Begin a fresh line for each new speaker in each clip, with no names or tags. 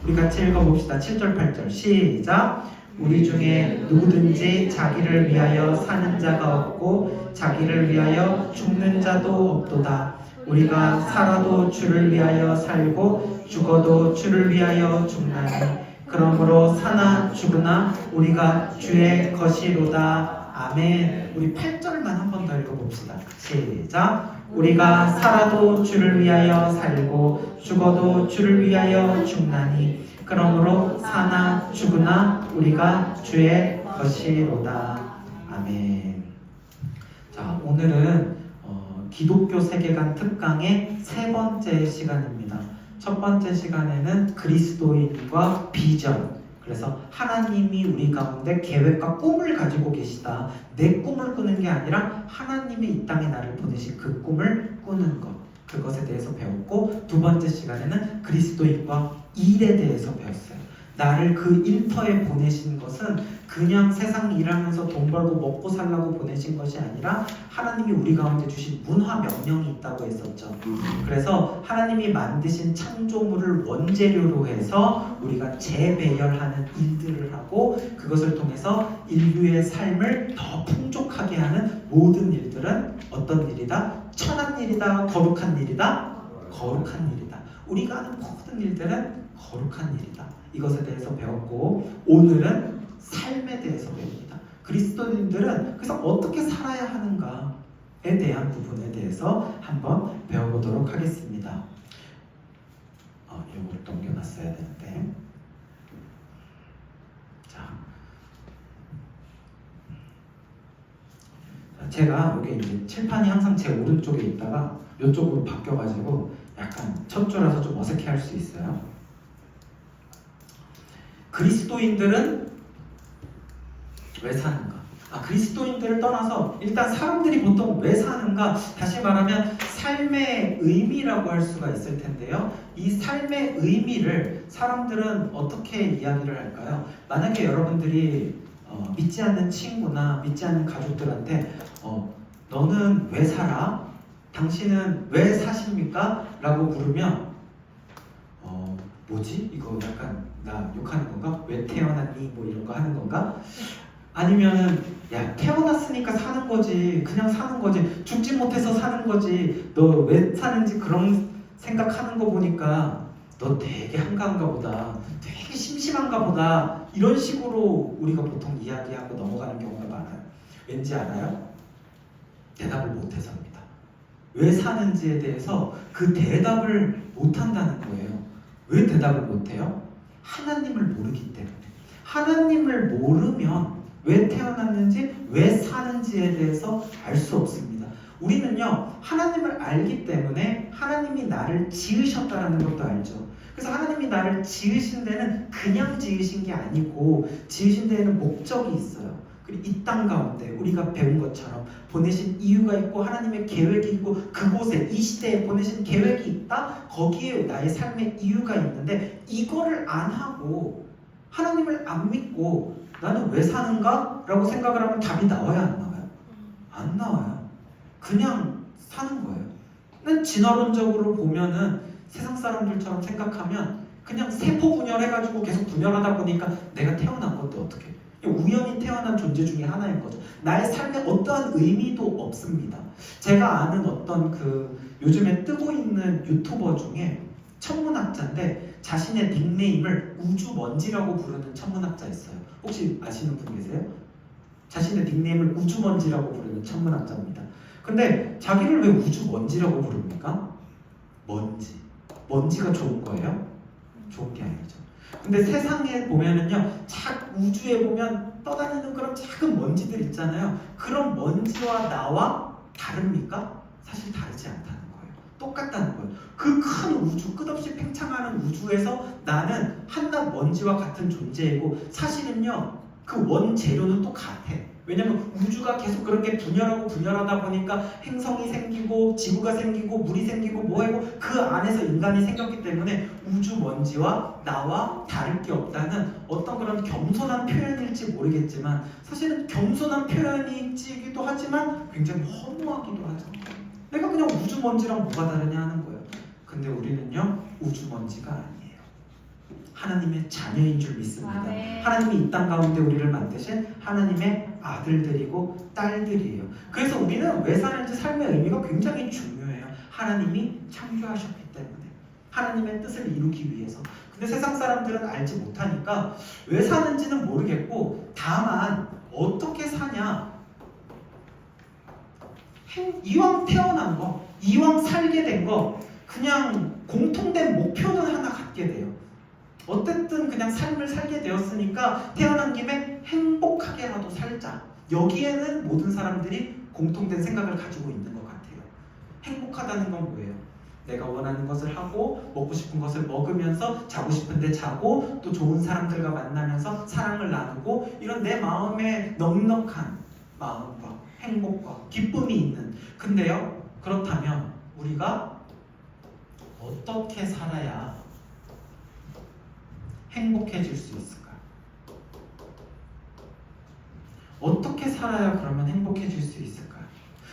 우리 같이 읽어봅시다. 7절 8절 시작. 우리 중에 누구든지 자기를 위하여 사는 자가 없고 자기를 위하여 죽는 자도 없도다. 우리가 살아도 주를 위하여 살고 죽어도 주를 위하여 죽나니 그러므로 사나 죽으나 우리가 주의 것이로다. 아멘. 우리 8절만 한 번 더 읽어봅시다. 시작. 우리가 살아도 주를 위하여 살고 죽어도 주를 위하여 죽나니 그러므로 사나 죽으나 우리가 주의 것이로다. 아멘. 자, 오늘은 기독교 세계관 특강의 세 번째 시간입니다. 첫 번째 시간에는 그리스도인과 비전, 그래서 하나님이 우리 가운데 계획과 꿈을 가지고 계시다. 내 꿈을 꾸는 게 아니라 하나님이 이 땅에 나를 보내신 그 꿈을 꾸는 것, 그것에 대해서 배웠고, 두 번째 시간에는 그리스도인과 일에 대해서 배웠어요. 나를 그 일터에 보내신 것은 그냥 세상 일하면서 돈 벌고 먹고 살라고 보내신 것이 아니라 하나님이 우리 가운데 주신 문화 명령이 있다고 했었죠. 그래서 하나님이 만드신 창조물을 원재료로 해서 우리가 재배열하는 일들을 하고, 그것을 통해서 인류의 삶을 더 풍족하게 하는 모든 일들은 어떤 일이다? 천한 일이다? 거룩한 일이다? 거룩한 일이다. 우리가 하는 모든 일들은 거룩한 일이다. 이것에 대해서 배웠고, 오늘은 삶에 대해서 배웁니다. 그리스도인들은 그래서 어떻게 살아야 하는가에 대한 부분에 대해서 한번 배워보도록 하겠습니다. 이걸 넘겨놨어야 되는데, 자, 제가 여기 이제 칠판이 항상 제 오른쪽에 있다가 이쪽으로 바뀌어가지고 약간 첫 주라서 좀 어색해할 수 있어요. 그리스도인들은 왜 사는가? 그리스도인들을 떠나서 일단 사람들이 보통 왜 사는가? 다시 말하면 삶의 의미라고 할 수가 있을 텐데요. 이 삶의 의미를 사람들은 어떻게 이야기를 할까요? 만약에 여러분들이 믿지 않는 친구나 믿지 않는 가족들한테 너는 왜 살아? 당신은 왜 사십니까? 라고 물으면 뭐지? 이거 약간 나 욕하는 건가? 왜 태어났니? 뭐 이런 거 하는 건가? 아니면은 야, 태어났으니까 사는 거지, 그냥 사는 거지, 죽지 못해서 사는 거지, 너 왜 사는지 그런 생각하는 거 보니까 너 되게 한가한가 보다, 되게 심심한가 보다, 이런 식으로 우리가 보통 이야기하고 넘어가는 경우가 많아요. 왠지 알아요? 대답을 못해서입니다. 왜 사는지에 대해서 그 대답을 못한다는 거예요. 왜 대답을 못해요? 하나님을 모르기 때문에. 하나님을 모르면 왜 태어났는지, 왜 사는지에 대해서 알 수 없습니다. 우리는요, 하나님을 알기 때문에 하나님이 나를 지으셨다는 것도 알죠. 그래서 하나님이 나를 지으신 데는 그냥 지으신 게 아니고 지으신 데에는 목적이 있어요. 그리고 이 땅 가운데 우리가 배운 것처럼 보내신 이유가 있고 하나님의 계획이 있고, 그곳에 이 시대에 보내신 계획이 있다? 거기에 나의 삶의 이유가 있는데, 이거를 안 하고 하나님을 안 믿고 나는 왜 사는가? 라고 생각을 하면 답이 나와야 안 나와요? 안 나와요. 그냥 사는 거예요. 난 진화론적으로 보면은 세상 사람들처럼 생각하면 그냥 세포 분열해가지고 계속 분열하다 보니까 내가 태어난 것도 어떻게 우연히 태어난 존재 중에 하나인 거죠. 나의 삶에 어떠한 의미도 없습니다. 제가 아는 어떤 요즘에 뜨고 있는 유튜버 중에 천문학자인데 자신의 닉네임을 우주먼지라고 부르는 천문학자 있어요. 혹시 아시는 분 계세요? 자신의 닉네임을 우주먼지라고 부르는 천문학자입니다. 근데 자기를 왜 우주먼지라고 부릅니까? 먼지가 좋은 거예요? 좋은 게 아니죠. 근데 세상에 보면은요, 우주에 보면 떠다니는 그런 작은 먼지들 있잖아요. 그런 먼지와 나와 다릅니까? 사실 다르지 않다는 거예요. 똑같다는 거예요. 그 큰 우주, 끝없이 팽창하는 우주에서 나는 한낱 먼지와 같은 존재이고, 사실은요, 그 원재료는 똑같아. 왜냐면 우주가 계속 그렇게 분열하다 보니까 행성이 생기고 지구가 생기고 물이 생기고 뭐하고 그 안에서 인간이 생겼기 때문에 우주 먼지와 나와 다를 게 없다는 어떤 그런 겸손한 표현일지 모르겠지만, 사실은 겸손한 표현이기도 하지만 굉장히 허무하기도 하죠. 내가 그냥 우주 먼지랑 뭐가 다르냐 하는 거예요. 근데 우리는요, 우주 먼지가 아니에요. 하나님의 자녀인 줄 믿습니다.
아멘.
하나님이 이 땅 가운데 우리를 만드신 하나님의 아들들이고 딸들이에요. 그래서 우리는 왜 사는지 삶의 의미가 굉장히 중요해요. 하나님이 창조하셨기 때문에, 하나님의 뜻을 이루기 위해서. 근데 세상 사람들은 알지 못하니까 왜 사는지는 모르겠고, 다만 어떻게 사냐, 이왕 태어난 거, 이왕 살게 된 거, 그냥 공통된 목표는 하나 갖게 돼요. 어쨌든 그냥 삶을 살게 되었으니까 태어난 김에 행복하게라도 살자. 여기에는 모든 사람들이 공통된 생각을 가지고 있는 것 같아요. 행복하다는 건 뭐예요? 내가 원하는 것을 하고 먹고 싶은 것을 먹으면서 자고 싶은데 자고 또 좋은 사람들과 만나면서 사랑을 나누고, 이런 내 마음에 넉넉한 마음과 행복과 기쁨이 있는. 근데요, 그렇다면 우리가 어떻게 살아야 행복해질 수 있을까요? 어떻게 살아야 그러면 행복해질 수 있을까요?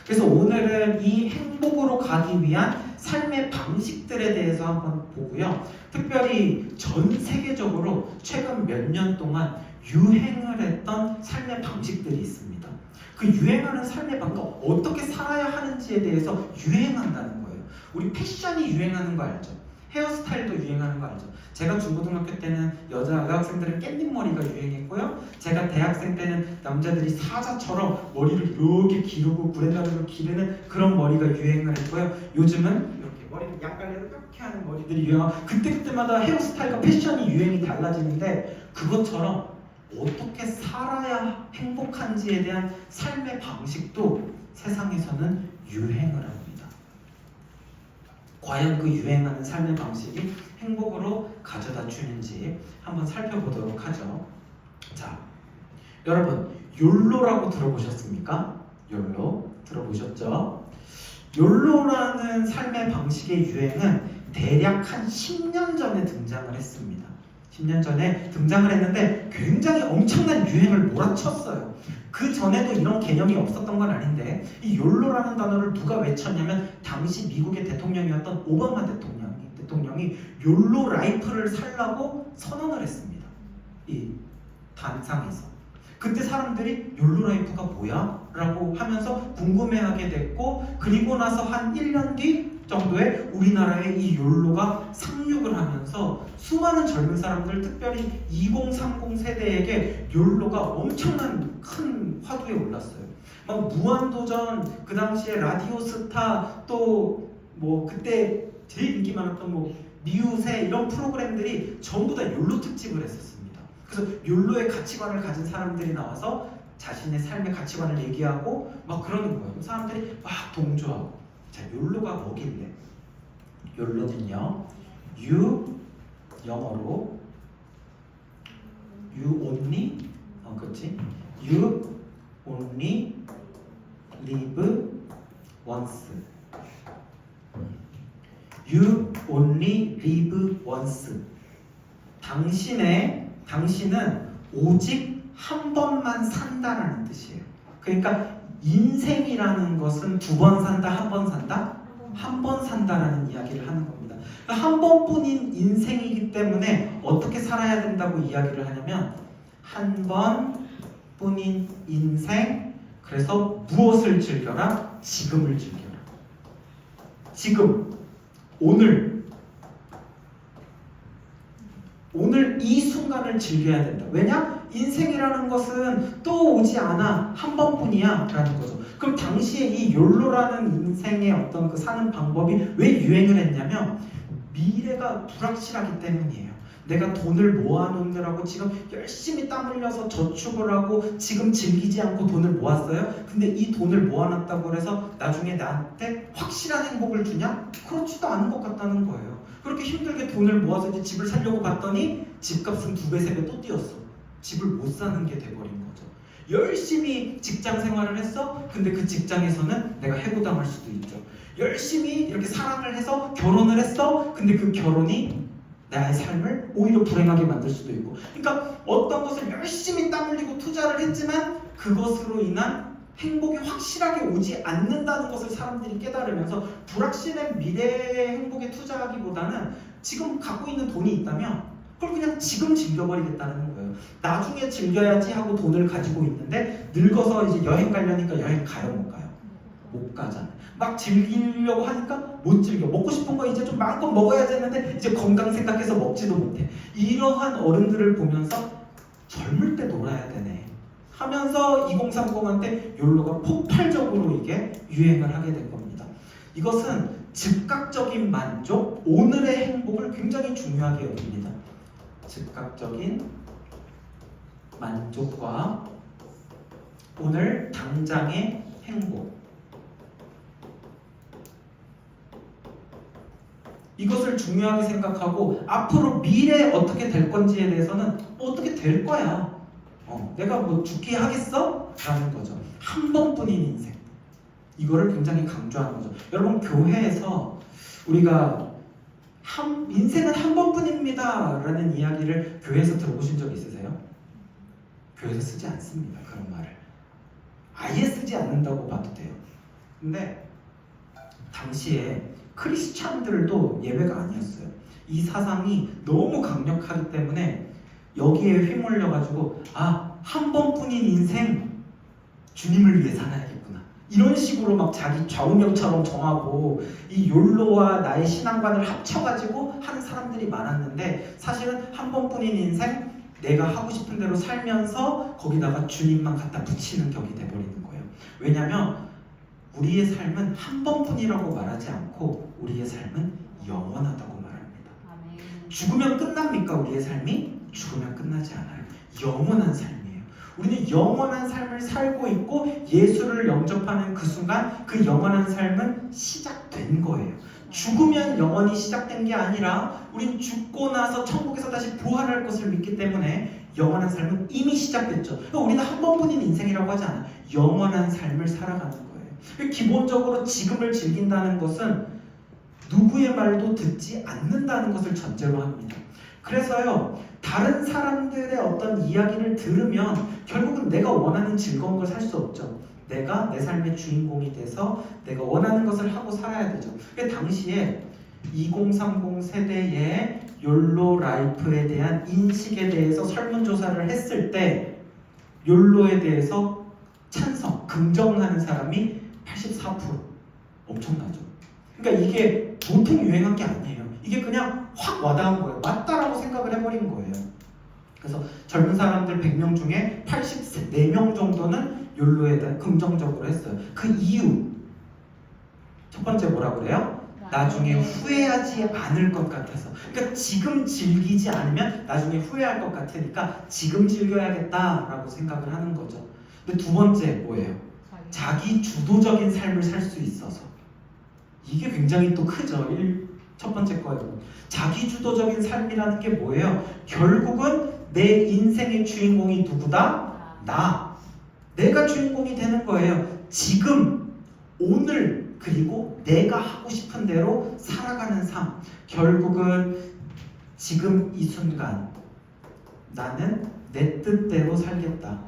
그래서 오늘은 이 행복으로 가기 위한 삶의 방식들에 대해서 한번 보고요. 특별히 전 세계적으로 최근 몇 년 동안 유행을 했던 삶의 방식들이 있습니다. 그 유행하는 삶의 방식, 어떻게 살아야 하는지에 대해서 유행한다는 거예요. 우리 패션이 유행하는 거 알죠? 헤어스타일도 유행하는 거 알죠? 제가 중고등학교 때는 여학생들은 깻잎 머리가 유행했고요. 제가 대학생 때는 남자들이 사자처럼 머리를 이렇게 기르고 브랜다로 기르는 그런 머리가 유행을 했고요. 요즘은 이렇게 머리를 양갈래로 이렇게 하는 머리들이 유행하고, 그때마다 헤어스타일과 패션이 유행이 달라지는데, 그것처럼 어떻게 살아야 행복한지에 대한 삶의 방식도 세상에서는 유행을 합니다. 과연 그 유행하는 삶의 방식이 행복으로 가져다 주는지 한번 살펴보도록 하죠. 자, 여러분, 욜로라고 들어보셨습니까? 욜로 들어보셨죠? 욜로라는 삶의 방식의 유행은 대략 한 10년 전에 등장을 했습니다. 10년 전에 등장을 했는데 굉장히 엄청난 유행을 몰아쳤어요. 그 전에도 이런 개념이 없었던 건 아닌데, 이 욜로라는 단어를 누가 외쳤냐면 당시 미국의 대통령이었던 오바마 대통령이 욜로 라이프를 살라고 선언을 했습니다. 이 단상에서. 그때 사람들이 욜로 라이프가 뭐야? 라고 하면서 궁금해하게 됐고, 그리고 나서 한 1년 뒤 정도에 우리나라에 이 욜로가 상륙을 하면서 수많은 젊은 사람들, 특별히 2030 세대에게 욜로가 엄청난 큰 화두에 올랐어요. 막 무한도전, 그 당시에 라디오 스타, 또 뭐 그때 제일 인기 많았던 뭐 미우새, 이런 프로그램들이 전부 다 욜로 특집을 했었습니다. 그래서 욜로의 가치관을 가진 사람들이 나와서 자신의 삶의 가치관을 얘기하고 막 그러는 거예요. 사람들이 막 동조하고. 자, 욜로가 뭐길래? 욜로는요, 영어로 you only, 그렇지? you only live once. You only live once. 당신은 오직 한 번만 산다라는 뜻이에요. 그러니까 인생이라는 것은 두 번 산다, 한 번 산다? 한 번 산다라는 이야기를 하는 겁니다. 한 번뿐인 인생이기 때문에 어떻게 살아야 된다고 이야기를 하냐면, 한 번뿐인 인생, 그래서 무엇을 즐겨라? 지금을 즐겨라. 지금, 오늘 이 순간을 즐겨야 된다. 왜냐? 인생이라는 것은 또 오지 않아. 한 번뿐이야 라는 거죠. 그럼 당시에 이 욜로라는 인생의 어떤 그 사는 방법이 왜 유행을 했냐면, 미래가 불확실하기 때문이에요. 내가 돈을 모아놓느라고 지금 열심히 땀 흘려서 저축을 하고 지금 즐기지 않고 돈을 모았어요. 근데 이 돈을 모아놨다고 해서 나중에 나한테 확실한 행복을 주냐? 그렇지도 않은 것 같다는 거예요. 그렇게 힘들게 돈을 모아서 이제 집을 사려고 봤더니 집값은 2배, 3배 또 뛰었어. 집을 못 사는 게 돼버린 거죠. 열심히 직장 생활을 했어. 근데 그 직장에서는 내가 해고당할 수도 있죠. 열심히 이렇게 사랑을 해서 결혼을 했어. 근데 그 결혼이 나의 삶을 오히려 불행하게 만들 수도 있고. 그러니까 어떤 것을 열심히 땀 흘리고 투자를 했지만 그것으로 인한 행복이 확실하게 오지 않는다는 것을 사람들이 깨달으면서, 불확실한 미래의 행복에 투자하기보다는 지금 갖고 있는 돈이 있다면 그걸 그냥 지금 즐겨버리겠다는 거예요. 나중에 즐겨야지 하고 돈을 가지고 있는데 늙어서 이제 여행 가려니까 여행 가요, 못 가요? 못 가잖아요. 막 즐기려고 하니까 못 즐겨. 먹고 싶은 거 이제 좀 마음껏 먹어야 되는데 이제 건강 생각해서 먹지도 못해. 이러한 어른들을 보면서 젊을 때 놀아야 되네 하면서 2030한테 욜로가 폭발적으로 이게 유행을 하게 된 겁니다. 이것은 즉각적인 만족, 오늘의 행복을 굉장히 중요하게 여깁니다. 즉각적인 만족과 오늘 당장의 행복, 이것을 중요하게 생각하고 앞으로 미래 어떻게 될 건지에 대해서는 어떻게 될 거야. 내가 뭐 죽게 하겠어? 라는 거죠. 한 번뿐인 인생. 이거를 굉장히 강조하는 거죠. 여러분, 교회에서 우리가 인생은 한 번뿐입니다 라는 이야기를 교회에서 들어보신 적 있으세요? 교회에서 쓰지 않습니다. 그런 말을 아예 쓰지 않는다고 봐도 돼요. 근데 당시에 크리스찬들도 예외가 아니었어요. 이 사상이 너무 강력하기 때문에 여기에 휘몰려가지고 한 번뿐인 인생 주님을 위해 살아야겠구나, 이런 식으로 막 자기 좌우명처럼 정하고 이 욜로와 나의 신앙관을 합쳐가지고 하는 사람들이 많았는데, 사실은 한 번뿐인 인생 내가 하고 싶은 대로 살면서 거기다가 주님만 갖다 붙이는 격이 돼버리는 거예요. 왜냐하면 우리의 삶은 한 번뿐이라고 말하지 않고 우리의 삶은 영원하다고 말합니다. 죽으면 끝납니까? 우리의 삶이? 죽으면 끝나지 않아요. 영원한 삶이에요. 우리는 영원한 삶을 살고 있고 예수를 영접하는 그 순간 그 영원한 삶은 시작된 거예요. 죽으면 영원히 시작된 게 아니라 우린 죽고 나서 천국에서 다시 부활할 것을 믿기 때문에 영원한 삶은 이미 시작됐죠. 그러니까 우리는 한 번뿐인 인생이라고 하지 않아요. 영원한 삶을 살아가는 거예요. 기본적으로 지금을 즐긴다는 것은 누구의 말도 듣지 않는다는 것을 전제로 합니다. 그래서요, 다른 사람들의 어떤 이야기를 들으면 결국은 내가 원하는 즐거운 걸 살 수 없죠. 내가 내 삶의 주인공이 돼서 내가 원하는 것을 하고 살아야 되죠. 당시에 2030 세대의 욜로 라이프에 대한 인식에 대해서 설문조사를 했을 때 욜로에 대해서 찬성, 긍정하는 사람이 84%. 엄청나죠. 그러니까 이게 보통 유행한 게 아니에요. 이게 그냥 확 와닿은 거예요. 맞다라고 생각을 해버린 거예요. 그래서 젊은 사람들 100명 중에 84명 정도는 욜로에 대한 긍정적으로 했어요. 그 이유, 첫 번째 뭐라 그래요? 나중에 후회하지 않을 것 같아서. 그러니까 지금 즐기지 않으면 나중에 후회할 것 같으니까 지금 즐겨야겠다라고 생각을 하는 거죠. 근데 두 번째 뭐예요? 자기 주도적인 삶을 살 수 있어서. 이게 굉장히 또 크죠. 첫 번째 거예요. 자기 주도적인 삶이라는 게 뭐예요? 결국은 내 인생의 주인공이 누구다? 나. 내가 주인공이 되는 거예요. 지금, 오늘, 그리고 내가 하고 싶은 대로 살아가는 삶. 결국은 지금 이 순간 나는 내 뜻대로 살겠다.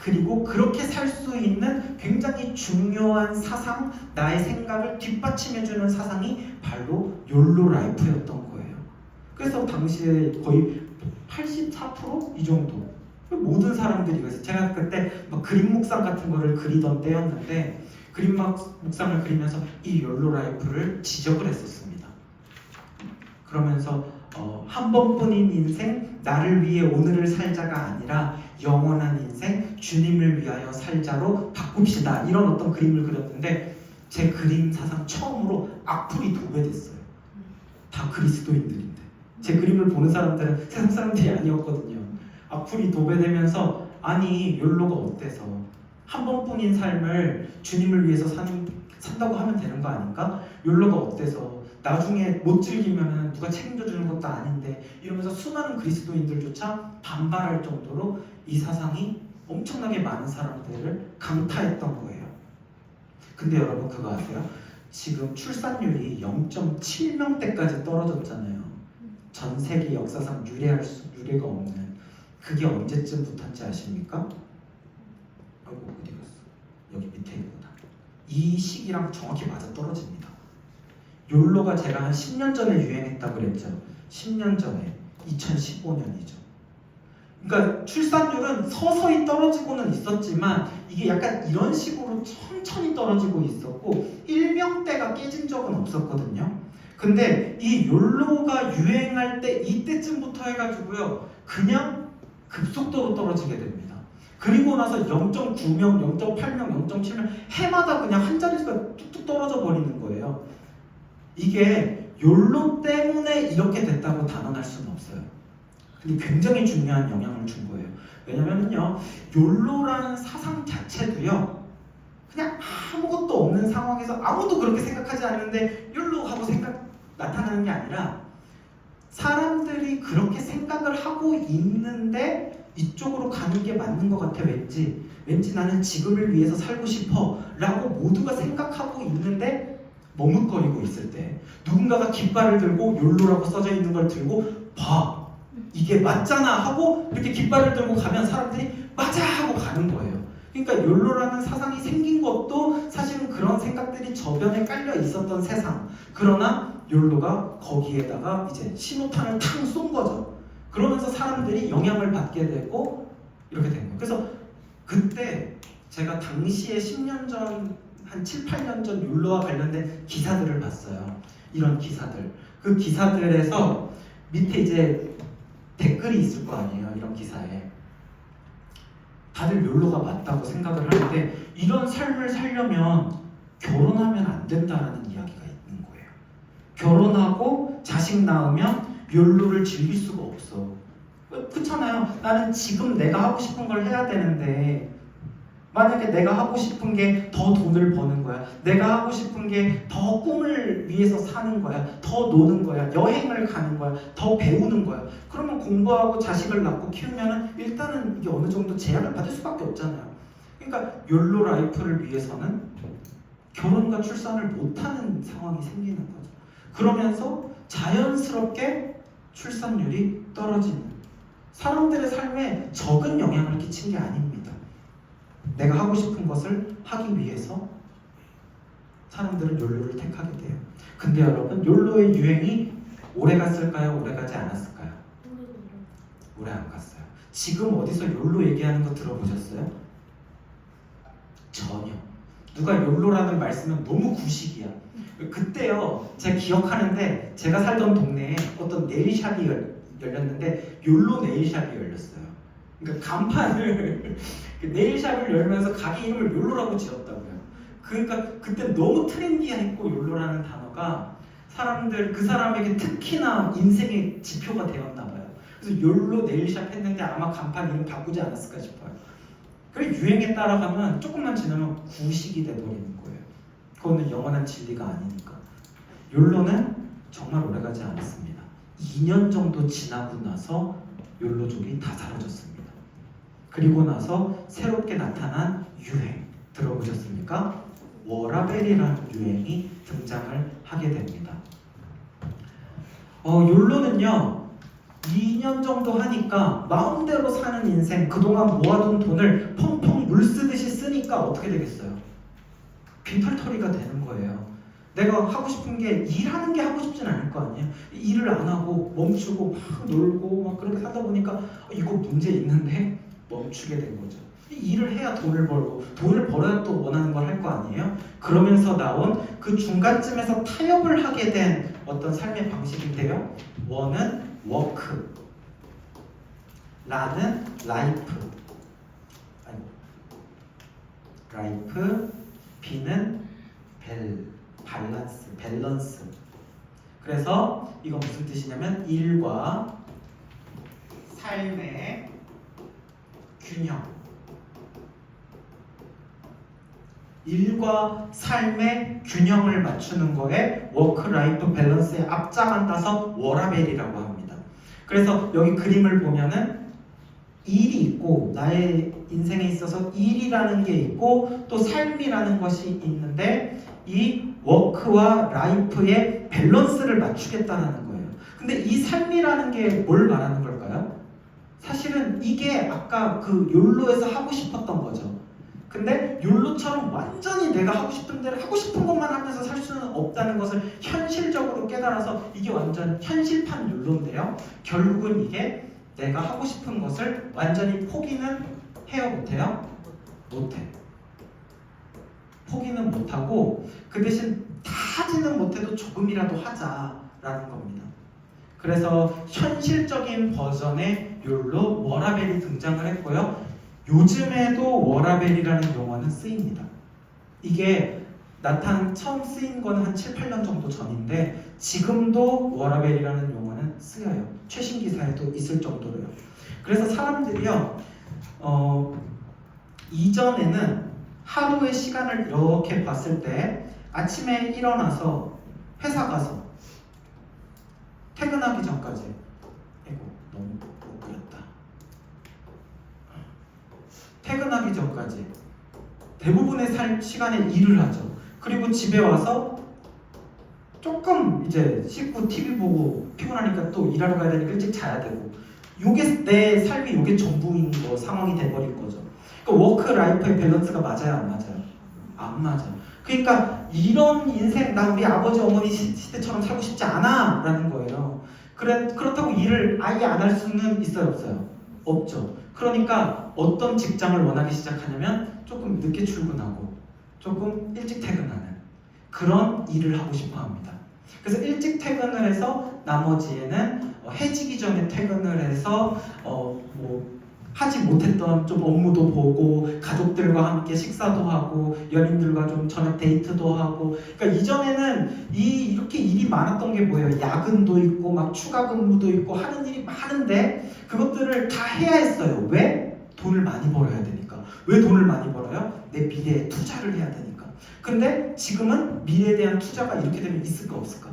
그리고 그렇게 살 수 있는 굉장히 중요한 사상, 나의 생각을 뒷받침해주는 사상이 바로 욜로 라이프였던 거예요. 그래서 당시에 거의 84%? 이 정도. 모든 사람들이. 그래서 제가 그때 막 그림 묵상 같은 거를 그리던 때였는데, 그림 묵상을 그리면서 이 욜로 라이프를 지적을 했었습니다. 그러면서 한 번뿐인 인생, 나를 위해 오늘을 살자가 아니라 영원한 인생, 주님을 위하여 살자로 바꿉시다. 이런 어떤 그림을 그렸는데 제 그림 사상 처음으로 악플이 도배됐어요. 다 그리스도인들인데 제 그림을 보는 사람들은 세상 사람들이 아니었거든요. 악플이 도배되면서 아니 욜로가 어때서 한 번뿐인 삶을 주님을 위해서 산다고 하면 되는 거 아닌가? 욜로가 어때서 나중에 못 즐기면 누가 책임져주는 것도 아닌데, 이러면서 수많은 그리스도인들조차 반발할 정도로 이 사상이 엄청나게 많은 사람들을 강타했던 거예요. 근데 여러분 그거 아세요? 지금 출산율이 0.7명대까지 떨어졌잖아요. 전 세계 역사상 유례가 없는. 그게 언제쯤부터인지 아십니까? 아이고 어디 갔어? 여기 밑에 있구나. 이 시기랑 정확히 맞아 떨어집니다. 욜로가 제가 한 10년 전에 유행했다고 그랬죠. 10년 전에 2015년이죠. 그러니까 출산율은 서서히 떨어지고는 있었지만 이게 약간 이런 식으로 천천히 떨어지고 있었고 일명대가 깨진 적은 없었거든요. 근데 이 욜로가 유행할 때 이때쯤부터 해가지고요 그냥 급속도로 떨어지게 됩니다. 그리고 나서 0.9명, 0.8명, 0.7명 해마다 그냥 한 자릿수가 뚝뚝 떨어져 버리는 거예요. 이게 욜로 때문에 이렇게 됐다고 단언할 수는 없어요. 근데 굉장히 중요한 영향을 준 거예요. 왜냐면요, 욜로라는 사상 자체도요, 그냥 아무것도 없는 상황에서 아무도 그렇게 생각하지 않는데 욜로 하고 나타나는 게 아니라 사람들이 그렇게 생각을 하고 있는데 이쪽으로 가는 게 맞는 것 같아. 왠지 나는 지금을 위해서 살고 싶어 라고 모두가 생각하고 있는데 머뭇거리고 있을 때 누군가가 깃발을 들고 욜로라고 써져 있는 걸 들고 봐, 이게 맞잖아 하고 이렇게 깃발을 들고 가면 사람들이 맞아 하고 가는 거예요. 그러니까 욜로라는 사상이 생긴 것도 사실은 그런 생각들이 저변에 깔려 있었던 세상. 그러나 욜로가 거기에다가 이제 신호탄을 탕 쏜 거죠. 그러면서 사람들이 영향을 받게 되고 이렇게 된 거예요. 그래서 그때 제가 당시에 10년 전, 한 7, 8년 전 욜로와 관련된 기사들을 봤어요. 이런 기사들. 그 기사들에서 밑에 이제 댓글이 있을 거 아니에요. 이런 기사에. 다들 욜로가 맞다고 생각을 하는데 이런 삶을 살려면 결혼하면 안 된다라는 이야기가 있는 거예요. 결혼하고 자식 낳으면 욜로를 즐길 수가 없어. 그렇잖아요. 나는 지금 내가 하고 싶은 걸 해야 되는데 만약에 내가 하고 싶은 게 더 돈을 버는 거야. 내가 하고 싶은 게 더 꿈을 위해서 사는 거야. 더 노는 거야. 여행을 가는 거야. 더 배우는 거야. 그러면 공부하고 자식을 낳고 키우면 일단은 이게 어느 정도 제약을 받을 수밖에 없잖아요. 그러니까 욜로 라이프를 위해서는 결혼과 출산을 못하는 상황이 생기는 거죠. 그러면서 자연스럽게 출산율이 떨어지는, 사람들의 삶에 적은 영향을 끼친 게 아닙니다. 내가 하고 싶은 것을 하기 위해서 사람들은 욜로를 택하게 돼요. 근데 여러분, 욜로의 유행이 오래 갔을까요? 오래 가지 않았을까요? 오래 안 갔어요. 지금 어디서 욜로 얘기하는 거 들어보셨어요? 전혀. 누가 욜로라는 말씀은 너무 구식이야. 그때요, 제가 기억하는데 제가 살던 동네에 어떤 네일샵이 열렸는데 욜로 네일샵이 열렸어요. 그러니까 간판을 네일샵을 열면서 가게 이름을 욜로라고 지었다고요. 그러니까 그때 너무 트렌디했고 욜로라는 단어가 사람들, 그 사람에게 특히나 인생의 지표가 되었나 봐요. 그래서 욜로 네일샵 했는데 아마 간판 이름 바꾸지 않았을까 싶어요. 그래, 유행에 따라가면 조금만 지나면 구식이 돼버리는 거예요. 그거는 영원한 진리가 아니니까. 욜로는 정말 오래가지 않았습니다. 2년 정도 지나고 나서 욜로족이 다 사라졌습니다. 그리고 나서 새롭게 나타난 유행 들어보셨습니까? 워라벨이라는 유행이 등장을 하게 됩니다. 욜로는요 2년 정도 하니까 마음대로 사는 인생, 그동안 모아둔 돈을 펑펑 물 쓰듯이 쓰니까 어떻게 되겠어요? 빈털터리가 되는 거예요. 내가 하고 싶은 게, 일하는 게 하고 싶진 않을 거 아니에요. 일을 안 하고 멈추고 막 놀고 막 그렇게 하다 보니까 이거 문제 있는데 멈추게 된 거죠. 일을 해야 돈을 벌고, 돈을 벌어야 또 원하는 걸 할 거 아니에요. 그러면서 나온 그 중간쯤에서 타협을 하게 된 어떤 삶의 방식인데요, 원은 워크, 라는 라이프, B는 밸런스. 그래서 이거 무슨 뜻이냐면 일과 삶의 균형, 일과 삶의 균형을 맞추는 거에 워크 라이프 밸런스에 앞장한다서 워라벨이라고 합니다. 그래서 여기 그림을 보면은 일이 있고, 나의 인생에 있어서 일이라는 게 있고 또 삶이라는 것이 있는데 이 워크와 라이프의 밸런스를 맞추겠다는 거예요. 근데 이 삶이라는 게 뭘 말하는 걸까요? 사실은 이게 아까 그 욜로에서 하고 싶었던 거죠. 근데 욜로처럼 완전히 내가 하고 싶은 대로 하고 싶은 것만 하면서 살 수는 없다는 것을 현실적으로 깨달아서 이게 완전 현실판 욜로인데요. 결국은 이게 내가 하고 싶은 것을 완전히 포기는 해요, 못해요? 못해. 포기는 못하고 그 대신 다 하지는 못해도 조금이라도 하자라는 겁니다. 그래서 현실적인 버전의 욜로 워라벨이 등장을 했고요. 요즘에도 워라벨이라는 용어는 쓰입니다. 이게 처음 쓰인 거는 한 7, 8년 정도 전인데 지금도 워라벨이라는 용어는 쓰여요. 최신 기사에도 있을 정도로요. 그래서 사람들이요, 이전에는 하루의 시간을 이렇게 봤을 때 아침에 일어나서 회사 가서 퇴근하기 전까지 너무 못 그렸다. 퇴근하기 전까지 대부분의 시간에 일을 하죠. 그리고 집에 와서 조금 이제 씻고 TV 보고 피곤하니까 또 일하러 가야 되니까 일찍 자야 되고, 요게 내 삶이 요게 전부인 거 상황이 돼버린 거죠. 그러니까 워크 라이프의 밸런스가 맞아요, 안 맞아요? 안 맞아요. 그러니까 이런 인생 난 우리 아버지 어머니 시대처럼 살고 싶지 않아 라는 거예요. 그렇다고 일을 아예 안 할 수는 있어요, 없어요? 없죠. 그러니까 어떤 직장을 원하기 시작하냐면 조금 늦게 출근하고 조금 일찍 퇴근하는 그런 일을 하고 싶어 합니다. 그래서 일찍 퇴근을 해서 나머지에는 해지기 전에 퇴근을 해서 하지 못했던 좀 업무도 보고 가족들과 함께 식사도 하고 연인들과 좀 저녁 데이트도 하고. 그러니까 이전에는 이렇게 일이 많았던 게 뭐예요? 야근도 있고 막 추가 근무도 있고 하는 일이 많은데 그것들을 다 해야 했어요. 왜? 돈을 많이 벌어야 되니까. 왜 돈을 많이 벌어요? 내 미래에 투자를 해야 되니까. 근데 지금은 미래에 대한 투자가 이렇게 되면 있을까 없을까?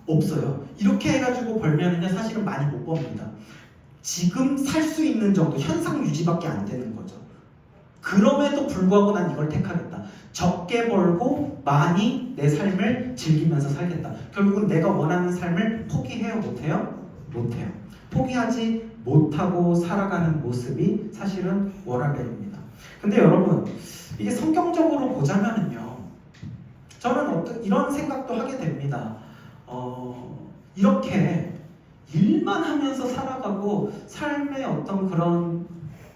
없어요. 이렇게 해가지고 벌면은요 사실은 많이 못 법니다. 지금 살 수 있는 정도 현상 유지밖에 안 되는 거죠. 그럼에도 불구하고 난 이걸 택하겠다. 적게 벌고 많이 내 삶을 즐기면서 살겠다. 결국은 내가 원하는 삶을 포기해요, 못해요? 못해요. 포기하지 못하고 살아가는 모습이 사실은 워라벨입니다. 근데 여러분, 이게 성경적으로 보자면은요, 저는 이런 생각도 하게 됩니다. 이렇게 일만 하면서 살아가고 삶의 어떤 그런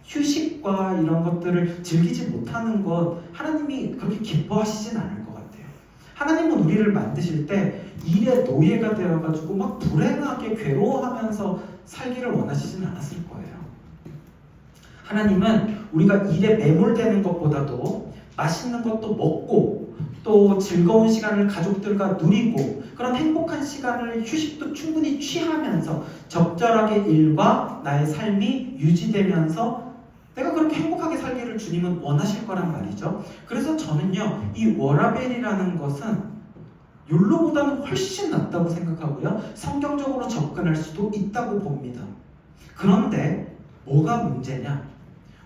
휴식과 이런 것들을 즐기지 못하는 것, 하나님이 그렇게 기뻐하시진 않을 것 같아요. 하나님은 우리를 만드실 때 일의 노예가 되어가지고 막 불행하게 괴로워하면서 살기를 원하시진 않았을 거예요. 하나님은 우리가 일에 매몰되는 것보다도 맛있는 것도 먹고 또 즐거운 시간을 가족들과 누리고 그런 행복한 시간을 휴식도 충분히 취하면서 적절하게 일과 나의 삶이 유지되면서 내가 그렇게 행복하게 살기를 주님은 원하실 거란 말이죠. 그래서 저는요, 이 워라벨이라는 것은 욜로보다는 훨씬 낫다고 생각하고요, 성경적으로 접근할 수도 있다고 봅니다. 그런데 뭐가 문제냐?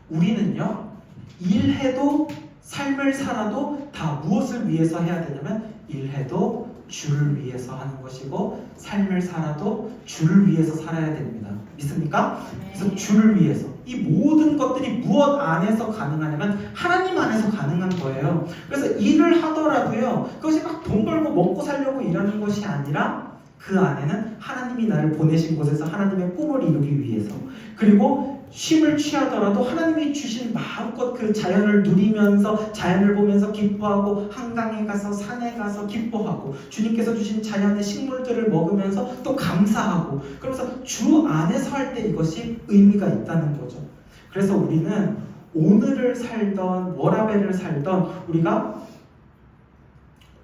우리는요, 일해도 삶을 살아도 다 무엇을 위해서 해야 되냐면 일해도 주를 위해서 하는 것이고 삶을 살아도 주를 위해서 살아야 됩니다. 믿습니까? 그래서 주를 위해서. 이 모든 것들이 무엇 안에서 가능하냐면 하나님 안에서 가능한 거예요. 그래서 일을 하더라도요, 그것이 막 돈 벌고 먹고 살려고 일하는 것이 아니라 그 안에는 하나님이 나를 보내신 곳에서 하나님의 꿈을 이루기 위해서, 그리고 쉼을 취하더라도 하나님이 주신 마음껏 그 자연을 누리면서 자연을 보면서 기뻐하고 한강에 가서 산에 가서 기뻐하고 주님께서 주신 자연의 식물들을 먹으면서 또 감사하고, 그러면서 주 안에서 할 때 이것이 의미가 있다는 거죠. 그래서 우리는 오늘을 살던 워라벨을 살던 우리가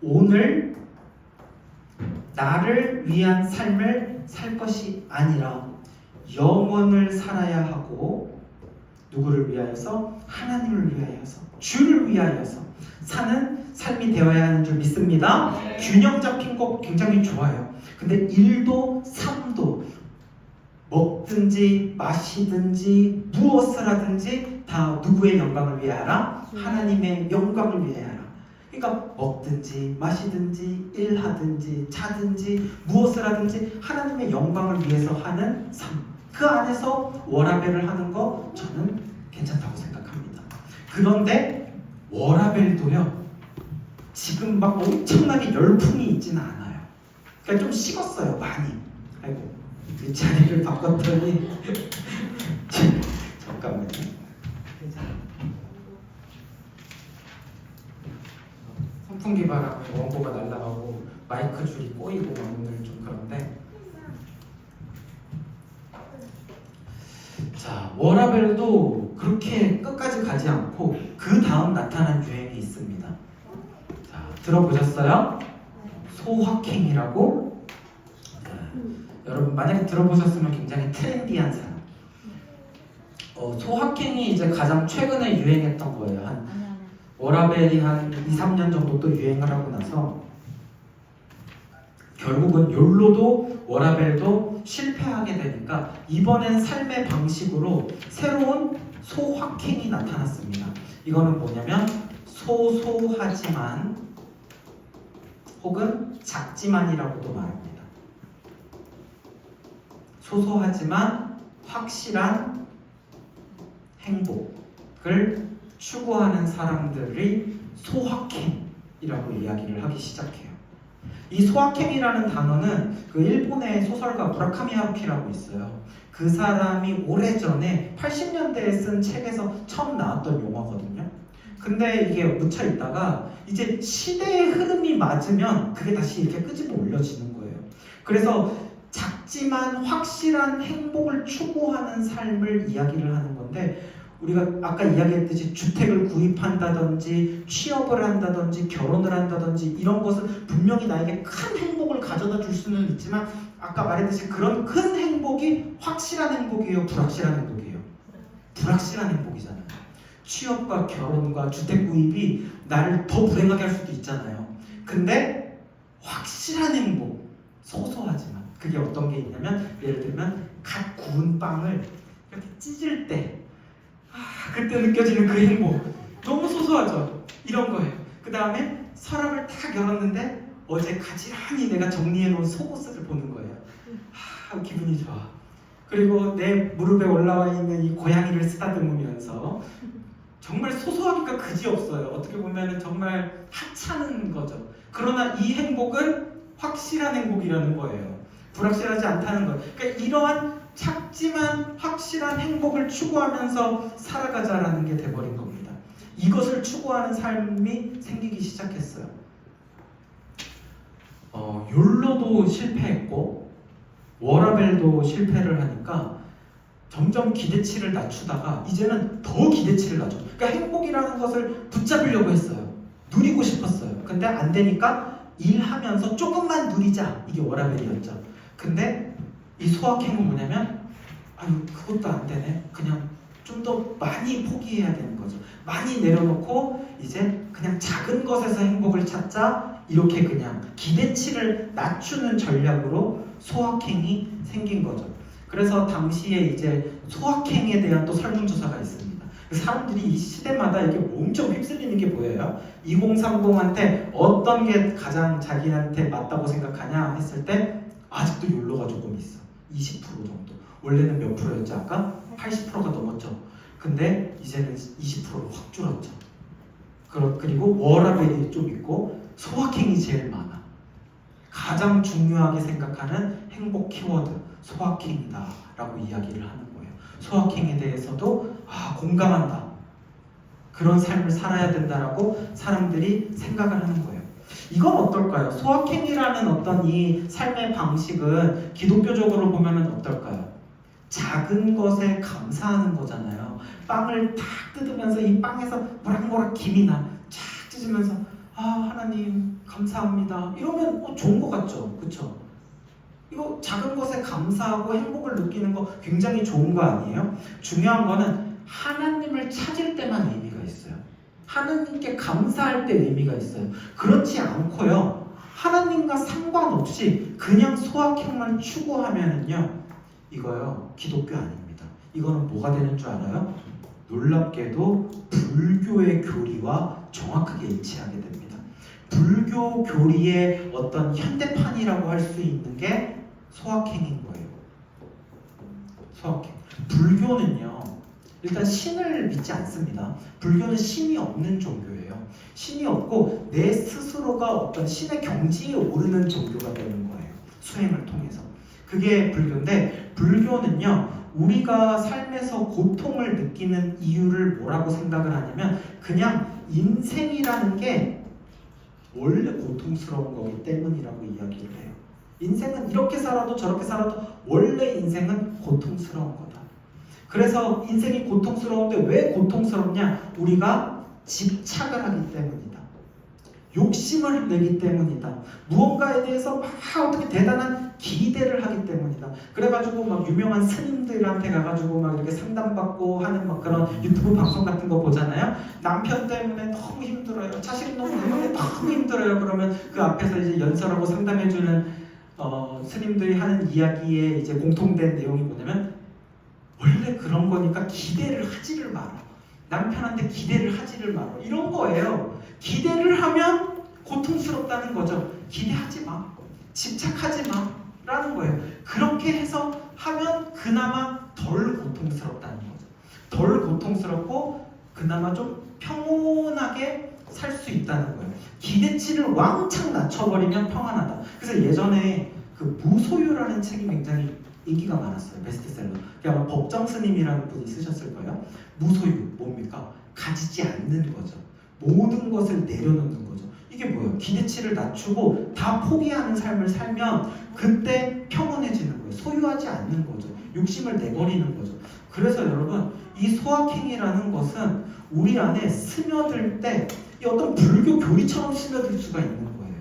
오늘 나를 위한 삶을 살 것이 아니라 영원을 살아야 하고 누구를 위하여서? 하나님을 위하여서, 주를 위하여서 사는 삶이 되어야 하는 줄 믿습니다. 균형 잡힌 거 굉장히 좋아요. 근데 일도 삶도 먹든지 마시든지 무엇을 하든지 다 누구의 영광을 위하여라? 하나님의 영광을 위하여라. 그러니까 먹든지 마시든지 일하든지 자든지 무엇을 하든지 하나님의 영광을 위해서 하는 삶, 그 안에서 워라벨을 하는 거 저는 괜찮다고 생각합니다. 그런데 워라벨도요. 지금 막 엄청나게 열풍이 있지는 않아요. 그러니까 좀 식었어요, 많이. 아이고, 이 자리를 바꿨더니 잠깐만요. 선풍기 바람에 원고가 날아가고 마이크 줄이 꼬이고 막 오늘 좀 그런데, 자, 워라벨도 그렇게 끝까지 가지 않고 그 다음 나타난 유행이 있습니다. 자, 들어보셨어요? 소확행이라고. 여러분 만약에 들어보셨으면 굉장히 트렌디한 사람. 소확행이 이제 가장 최근에 유행했던 거예요. 한 워라벨이 한 2, 3년 정도 또 유행을 하고 나서 결국은 욜로도 워라벨도 실패하게 되니까 이번엔 삶의 방식으로 새로운 소확행이 나타났습니다. 이거는 뭐냐면 소소하지만 혹은 작지만이라고도 말합니다. 소소하지만 확실한 행복을 추구하는 사람들이 소확행이라고 이야기를 하기 시작해요. 이 소확행이라는 단어는 그 일본의 소설가 무라카미 하루키라고 있어요. 그 사람이 오래전에 80년대에 쓴 책에서 처음 나왔던 용어거든요. 근데 이게 묻혀 있다가 이제 시대의 흐름이 맞으면 그게 다시 이렇게 끄집어 올려지는 거예요. 그래서 작지만 확실한 행복을 추구하는 삶을 이야기를 하는 건데, 우리가 아까 이야기했듯이 주택을 구입한다든지 취업을 한다든지 결혼을 한다든지 이런 것은 분명히 나에게 큰 행복을 가져다 줄 수는 있지만, 아까 말했듯이 그런 큰 행복이 확실한 행복이에요, 불확실한 행복이에요? 불확실한 행복이잖아요. 취업과 결혼과 주택 구입이 나를 더 불행하게 할 수도 있잖아요. 근데 확실한 행복, 소소하지만 그게 어떤 게 있냐면, 예를 들면 갓 구운 빵을 이렇게 찢을 때 그때 느껴지는 그 행복, 너무 소소하죠. 이런 거예요. 그 다음에 서랍을 딱 열었는데 어제 가지런히 내가 정리해놓은 속옷을 보는 거예요. 기분이 좋아. 그리고 내 무릎에 올라와 있는 이 고양이를 쓰다듬으면서, 정말 소소하니까 그지없어요. 어떻게 보면 정말 하찮은 거죠. 그러나 이 행복은 확실한 행복이라는 거예요. 불확실하지 않다는 거예요. 그러니까 이러한 작지만 확실한 행복을 추구하면서 살아가자라는 게 돼버린 겁니다. 이것을 추구하는 삶이 생기기 시작했어요. 욜로도 실패했고 워라벨도 실패를 하니까 점점 기대치를 낮추다가 이제는 더 기대치를 낮춰. 그러니까 행복이라는 것을 붙잡으려고 했어요. 누리고 싶었어요. 근데 안 되니까 일하면서 조금만 누리자, 이게 워라벨이었죠. 근데 이 소확행은 뭐냐면, 아유 그것도 안 되네, 그냥 좀 더 많이 포기해야 되는 거죠. 많이 내려놓고 이제 그냥 작은 것에서 행복을 찾자, 이렇게 그냥 기대치를 낮추는 전략으로 소확행이 생긴 거죠. 그래서 당시에 이제 소확행에 대한 또 설문조사가 있습니다. 사람들이 이 시대마다 이렇게 엄청 휩쓸리는 게 보여요. 2030한테 어떤 게 가장 자기한테 맞다고 생각하냐 했을 때 아직도 욜로가 조금 있어. 20% 정도. 원래는 몇 프로였지 아까? 80%가 넘었죠. 근데 이제는 20%로 확 줄었죠. 그리고 워라벨이 좀 있고 소확행이 제일 많아. 가장 중요하게 생각하는 행복 키워드 소확행이다 라고 이야기를 하는 거예요. 소확행에 대해서도 공감한다, 그런 삶을 살아야 된다라고 사람들이 생각을 하는 거예요. 이건 어떨까요? 소확행이라는 어떤 이 삶의 방식은 기독교적으로 보면 어떨까요? 작은 것에 감사하는 거잖아요. 빵을 탁 뜯으면서 이 빵에서 모락모락 김이 나, 쫙 찢으면서 하나님 감사합니다, 이러면 좋은 것 같죠? 그쵸? 이거 작은 것에 감사하고 행복을 느끼는 거 굉장히 좋은 거 아니에요? 중요한 거는 하나님을 찾을 때만 의미가 있어요. 하나님께 감사할 때 의미가 있어요. 그렇지 않고요, 하나님과 상관없이 그냥 소확행만 추구하면은요, 이거요 기독교 아닙니다. 이거는 뭐가 되는 줄 알아요? 놀랍게도 불교의 교리와 정확하게 일치하게 됩니다. 불교 교리의 어떤 현대판이라고 할 수 있는 게 소확행인 거예요. 소확행. 불교는요, 일단 신을 믿지 않습니다. 불교는 신이 없는 종교예요. 거예요. 신이 없고 내 스스로가 어떤 신의 경지에 오르는 종교가 되는 거예요. 수행을 통해서. 그게 불교인데, 불교는요 우리가 삶에서 고통을 느끼는 이유를 뭐라고 생각을 하냐면 그냥 인생이라는 게 원래 고통스러운 거기 때문이라고 이야기를 해요. 인생은 이렇게 살아도 저렇게 살아도 원래 인생은 고통스러운 거다. 그래서 인생이 고통스러운데 왜 고통스럽냐? 우리가 집착을 하기 때문이다. 욕심을 내기 때문이다. 무언가에 대해서 막 어떻게 대단한 기대를 하기 때문이다. 그래가지고 막 유명한 스님들한테 가가지고 막 이렇게 상담받고 하는 막 그런 유튜브 방송 같은 거 보잖아요. 남편 때문에 너무 힘들어요. 자식 너무 때문에 너무 힘들어요. 그러면 그 앞에서 이제 연설하고 상담해주는 스님들이 하는 이야기에 이제 공통된 내용이 뭐냐면 원래 그런 거니까 기대를 하지를 마라. 남편한테 기대를 하지를 마라. 이런 거예요. 기대를 하면 고통스럽다는 거죠. 기대하지 마. 집착하지 마. 라는 거예요. 그렇게 해서 하면 그나마 덜 고통스럽다는 거죠. 덜 고통스럽고 그나마 좀 평온하게 살 수 있다는 거예요. 기대치를 왕창 낮춰버리면 평안하다. 그래서 예전에 그 무소유라는 책이 굉장히 인기가 많았어요. 베스트셀러. 아마 법정 스님이라는 분이 쓰셨을 거예요. 무소유 뭡니까? 가지지 않는 거죠. 모든 것을 내려놓는 거죠. 이게 뭐예요? 기대치를 낮추고 다 포기하는 삶을 살면 그때 평온해지는 거예요. 소유하지 않는 거죠. 욕심을 내버리는 거죠. 그래서 여러분 이 소확행이라는 것은 우리 안에 스며들 때 이 어떤 불교 교리처럼 스며들 수가 있는 거예요.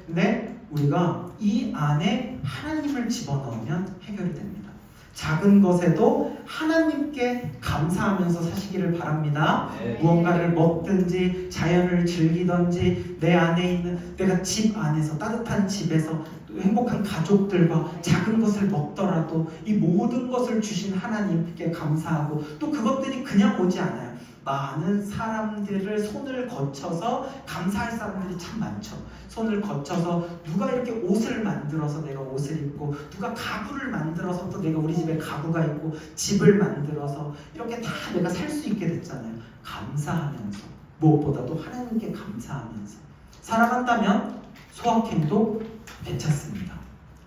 근데 우리가 이 안에 하나님을 집어넣으면 해결이 됩니다. 작은 것에도 하나님께 감사하면서 사시기를 바랍니다.
네.
무언가를 먹든지 자연을 즐기든지 내 안에 있는 내가 집 안에서 따뜻한 집에서 행복한 가족들과 작은 것을 먹더라도 이 모든 것을 주신 하나님께 감사하고 또 그것들이 그냥 오지 않아요. 많은 사람들을 손을 거쳐서 감사할 사람들이 참 많죠. 손을 거쳐서 누가 이렇게 옷을 만들어서 내가 옷을 입고 누가 가구를 만들어서 또 내가 우리 집에 가구가 있고 집을 만들어서 이렇게 다 내가 살 수 있게 됐잖아요. 감사하면서 무엇보다도 하나님께 감사하면서 살아간다면 소확행도 괜찮습니다.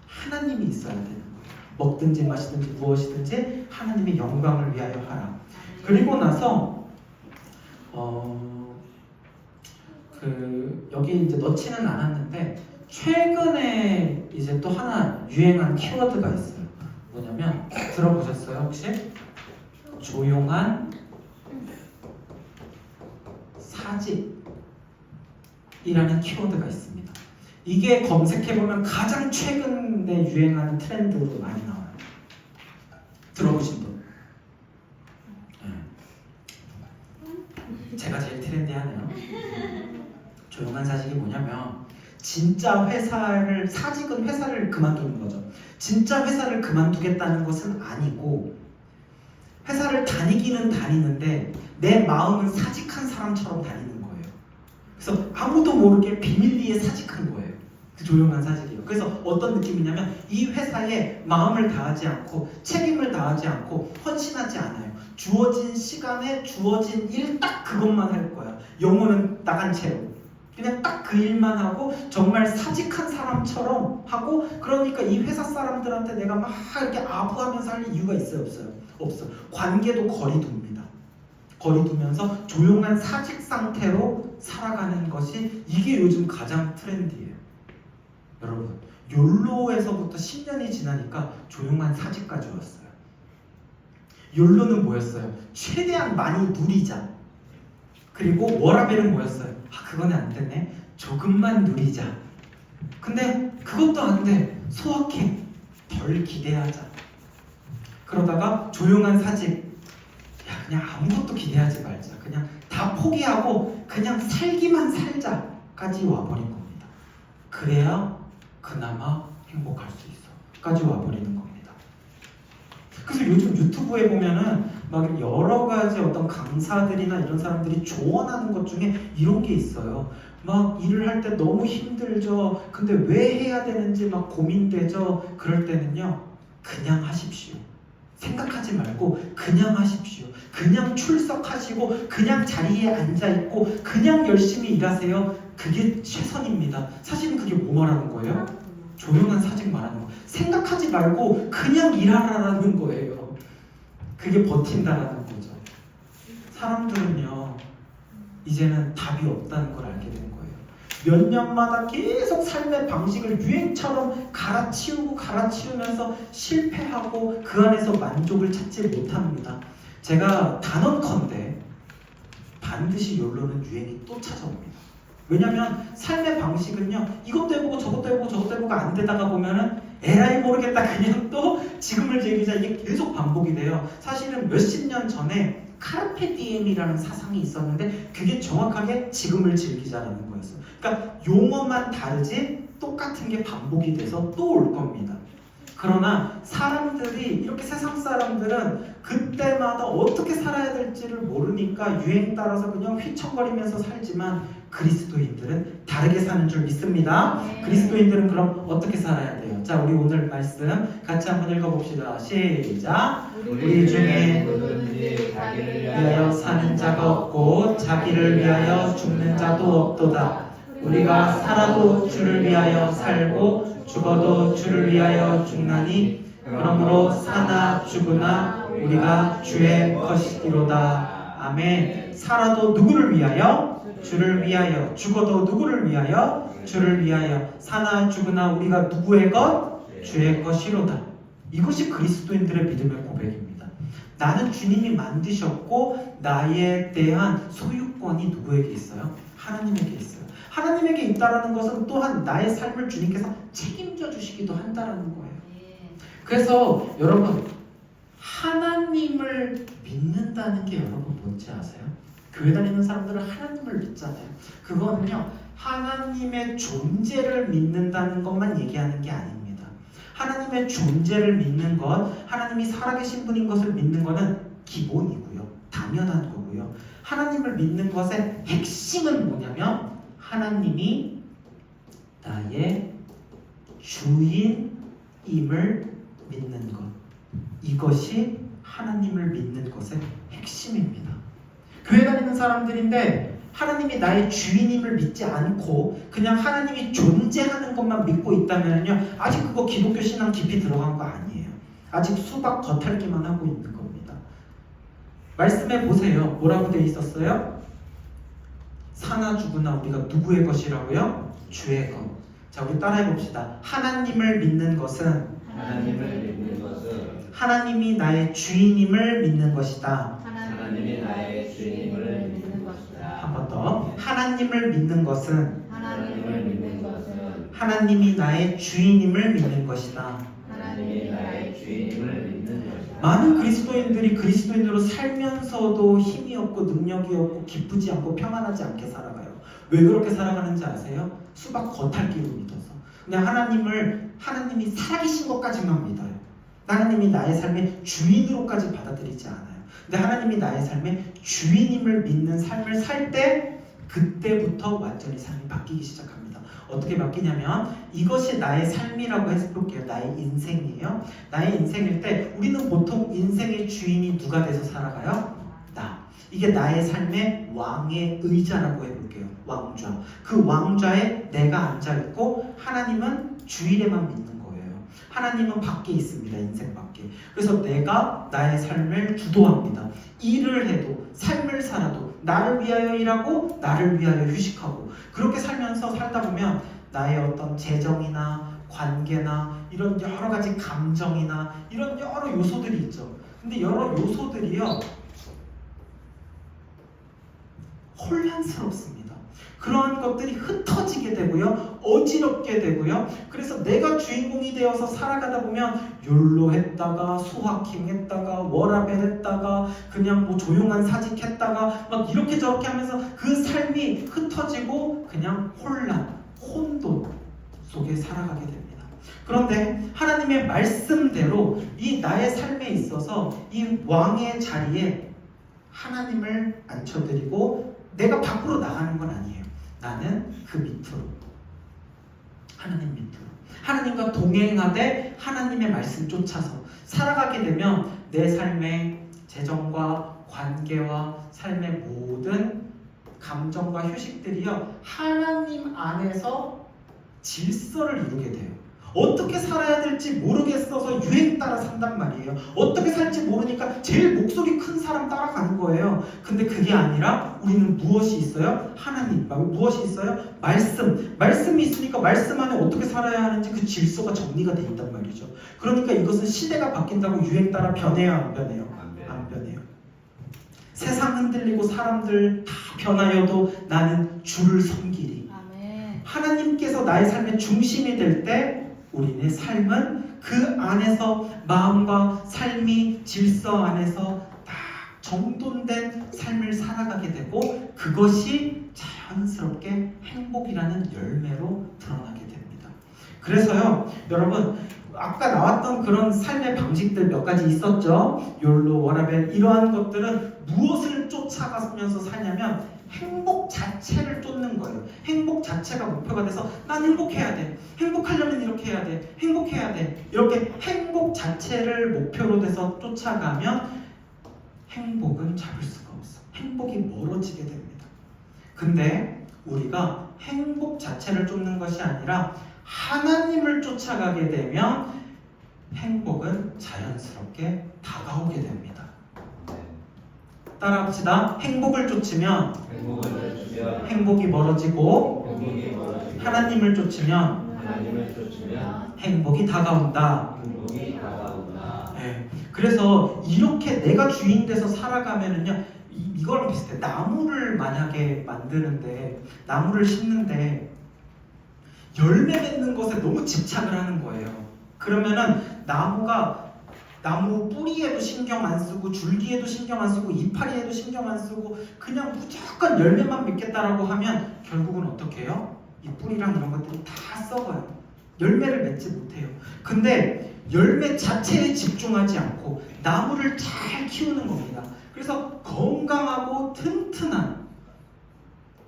하나님이 있어야 되는 거예요. 먹든지 마시든지 무엇이든지 하나님의 영광을 위하여 하라. 그리고 나서 여기 이제 넣지는 않았는데 최근에 이제 또 하나 유행한 키워드가 있어요. 뭐냐면 들어보셨어요 혹시? 조용한 사직이라는 키워드가 있습니다. 이게 검색해보면 가장 최근에 유행하는 트렌드로 많이 나와요. 들어보신 분? 제가 제일 트렌디하네요. 조용한 사직이 뭐냐면 진짜 사직은 회사를 그만두는 거죠. 진짜 회사를 그만두겠다는 것은 아니고 회사를 다니기는 다니는데 내 마음은 사직한 사람처럼 다니는 거예요. 그래서 아무도 모르게 비밀리에 사직한 거예요. 그 조용한 사직이에요. 그래서 어떤 느낌이냐면 이 회사에 마음을 다하지 않고 책임을 다하지 않고 헌신하지 않아요. 주어진 시간에 주어진 일 딱 그것만 할 거야. 영혼은 나간 채로 그냥 딱 그 일만 하고 정말 사직한 사람처럼 하고, 그러니까 이 회사 사람들한테 내가 막 이렇게 아부하면서 할 이유가 있어요? 없어요? 없어. 관계도 거리 둡니다. 거리 두면서 조용한 사직 상태로 살아가는 것이 이게 요즘 가장 트렌디예요. 여러분 욜로에서부터 10년이 지나니까 조용한 사직까지 왔어요. 욜로는 뭐였어요? 최대한 많이 누리자. 그리고 워라벨은 뭐였어요? 그건 안 되네. 조금만 누리자. 근데 그것도 안 돼. 소확행. 덜 기대하자. 그러다가 조용한 사직. 그냥 아무것도 기대하지 말자. 그냥 다 포기하고 그냥 살기만 살자까지 와버린 겁니다. 그래야 그나마 행복할 수 있어. 까지 와버리는 겁니다. 그래서 요즘 유튜브에 보면은 막 여러 가지 어떤 강사들이나 이런 사람들이 조언하는 것 중에 이런 게 있어요. 막 일을 할 때 너무 힘들죠. 근데 왜 해야 되는지 막 고민되죠. 그럴 때는요, 그냥 하십시오. 생각하지 말고 그냥 하십시오. 그냥 출석하시고 그냥 자리에 앉아있고 그냥 열심히 일하세요. 그게 최선입니다. 사실은 그게 뭐 말하는 거예요? 조용한 사직 말하는 거. 생각하지 말고 그냥 일하라는 거예요. 그게 버틴다라는 거죠. 사람들은요, 이제는 답이 없다는 걸 알게 된 거예요. 몇 년마다 계속 삶의 방식을 유행처럼 갈아치우면서 실패하고 그 안에서 만족을 찾지 못합니다. 제가 단언컨대 반드시 욜로는 유행이 또 찾아옵니다. 왜냐면 삶의 방식은요, 이것도 해보고 저것도 해보고 저것도 해보고 안 되다가 보면은 에라이 모르겠다 그냥 또 지금을 즐기자, 이게 계속 반복이 돼요. 사실은 몇십 년 전에 카르페 디엠이라는 사상이 있었는데 그게 정확하게 지금을 즐기자라는 거였어요. 그러니까 용어만 다르지 똑같은 게 반복이 돼서 또 올 겁니다. 그러나 사람들이, 이렇게 세상 사람들은 그때마다 어떻게 살아야 될지를 모르니까 유행 따라서 그냥 휘청거리면서 살지만 그리스도인들은 다르게 사는 줄 믿습니다. 그리스도인들은 그럼 어떻게 살아야 돼요? 자, 우리 오늘 말씀 같이 한번 읽어봅시다. 시작. 우리 중에
누구든지 자기를
위하여 사는 자가 없고 자기를 위하여 죽는 자도 없도다. 우리가 살아도 주를 위하여 살고 죽어도 주를 위하여 죽나니 그러므로 사나 죽으나 우리가 주의 것이기로다. 아멘. 살아도 누구를 위하여? 주를 위하여. 죽어도 누구를 위하여? 주를 위하여. 사나 죽으나 우리가 누구의 것? 주의 것이로다. 이것이 그리스도인들의 믿음의 고백입니다. 나는 주님이 만드셨고 나에 대한 소유권이 누구에게 있어요? 하나님에게 있어요. 하나님에게 있다라는 것은 또한 나의 삶을 주님께서 책임져 주시기도 한다라는 거예요. 그래서 여러분, 하나님을 믿는다는 게 여러분 뭔지 아세요? 교회 다니는 사람들은 하나님을 믿잖아요. 그거는요, 하나님의 존재를 믿는다는 것만 얘기하는 게 아닙니다. 하나님의 존재를 믿는 것, 하나님이 살아계신 분인 것을 믿는 것은 기본이고요, 당연한 거고요. 하나님을 믿는 것의 핵심은 뭐냐면 하나님이 나의 주인임을 믿는 것, 이것이 하나님을 믿는 것의 핵심입니다. 교회 다니는 사람들인데 하나님이 나의 주인임을 믿지 않고 그냥 하나님이 존재하는 것만 믿고 있다면요, 아직 그거 기독교 신앙 깊이 들어간 거 아니에요. 아직 수박 겉핥기만 하고 있는 겁니다. 말씀해 보세요. 뭐라고 되어 있었어요? 사나 죽으나 우리가 누구의 것이라고요? 주의 것. 자, 우리 따라해 봅시다. 하나님을 믿는 것은 하나님이 나의 주인임을 믿는 것이다.
하나님이 나의 주인임을 믿는 것이다.
한 번 더. 하나님을 믿는 것은
하나님을 믿는 것은
하나님이 나의 주인임을 믿는 것이다.
하나님이 나의 주인임을 믿는 것이다.
많은 그리스도인들이 그리스도인으로 살면서도 힘이 없고 능력이 없고 기쁘지 않고 평안하지 않게 살아가요. 왜 그렇게 살아가는지 아세요? 수박 겉핥기로 믿어서. 그냥 하나님이 살아계신 것까지만 믿어요. 하나님이 나의 삶의 주인으로까지 받아들이지 않아요. 근데 하나님이 나의 삶의 주인임을 믿는 삶을 살 때 그때부터 완전히 삶이 바뀌기 시작합니다. 어떻게 바뀌냐면 이것이 나의 삶이라고 해볼게요. 나의 인생이에요. 나의 인생일 때 우리는 보통 인생의 주인이 누가 돼서 살아가요? 나. 이게 나의 삶의 왕의 의자라고 해볼게요. 왕좌. 그 왕좌에 내가 앉아있고 하나님은 주일에만 믿는 거예요. 하나님은 밖에 있습니다. 인생 밖에. 그래서 내가 나의 삶을 주도합니다. 일을 해도 삶을 살아도 나를 위하여 일하고 나를 위하여 휴식하고 그렇게 살면서 살다 보면 나의 어떤 재정이나 관계나 이런 여러 가지 감정이나 이런 여러 요소들이 있죠. 근데 여러 요소들이요, 혼란스럽습니다. 그러한 것들이 흩어지게 되고요, 어지럽게 되고요. 그래서 내가 주인공이 되어서 살아가다 보면 욜로 했다가 소확행 했다가 워라벨 했다가 그냥 뭐 조용한 사직 했다가 막 이렇게 저렇게 하면서 그 삶이 흩어지고 그냥 혼돈 속에 살아가게 됩니다. 그런데 하나님의 말씀대로 이 나의 삶에 있어서 이 왕의 자리에 하나님을 앉혀드리고 내가 밖으로 나가는 건 아니에요. 나는 그 밑으로, 하나님 밑으로, 하나님과 동행하되 하나님의 말씀 쫓아서 살아가게 되면 내 삶의 재정과 관계와 삶의 모든 감정과 휴식들이요 하나님 안에서 질서를 이루게 돼요. 어떻게 살아야 될지 모르겠어서 유행 따라 산단 말이에요. 어떻게 살지 모르니까 제일 목소리 큰 사람 따라가는 거예요. 근데 그게 아니라 우리는 무엇이 있어요? 하나님. 무엇이 있어요? 말씀이 있으니까 말씀 안에 어떻게 살아야 하는지 그 질서가 정리가 돼 있단 말이죠. 그러니까 이것은 시대가 바뀐다고 유행 따라 변해요, 안 변해요? 안 변해요. 세상 흔들리고 사람들 다 변하여도 나는 주를 섬기리.
아멘.
하나님께서 나의 삶의 중심이 될 때 우리의 삶은 그 안에서 마음과 삶이 질서 안에서 딱 정돈된 삶을 살아가게 되고 그것이 자연스럽게 행복이라는 열매로 드러나게 됩니다. 그래서요 여러분 아까 나왔던 그런 삶의 방식들 몇 가지 있었죠. 욜로, 워라벨 이러한 것들은 무엇을 쫓아가면서 사냐면 행복 자체를 쫓는 거예요. 행복 자체가 목표가 돼서 난 행복해야 돼. 행복하려면 이렇게 해야 돼. 행복해야 돼. 이렇게 행복 자체를 목표로 돼서 쫓아가면 행복은 잡을 수가 없어. 행복이 멀어지게 됩니다. 근데 우리가 행복 자체를 쫓는 것이 아니라 하나님을 쫓아가게 되면 행복은 자연스럽게 다가오게 됩니다. 따라합시다. 행복을 쫓으면 행복이 멀어지고 하나님을 쫓으면 행복이 다가온다. 네. 그래서 이렇게 내가 주인 돼서 살아가면은요 이거랑 비슷해. 나무를 만약에 만드는데 나무를 심는데 열매 맺는 것에 너무 집착을 하는 거예요. 그러면은 나무 뿌리에도 신경 안 쓰고 줄기에도 신경 안 쓰고 이파리에도 신경 안 쓰고 그냥 무조건 열매만 맺겠다라고 하면 결국은 어떻게 해요? 이 뿌리랑 이런 것들이 다 썩어요. 열매를 맺지 못해요. 근데 열매 자체에 집중하지 않고 나무를 잘 키우는 겁니다. 그래서 건강하고 튼튼한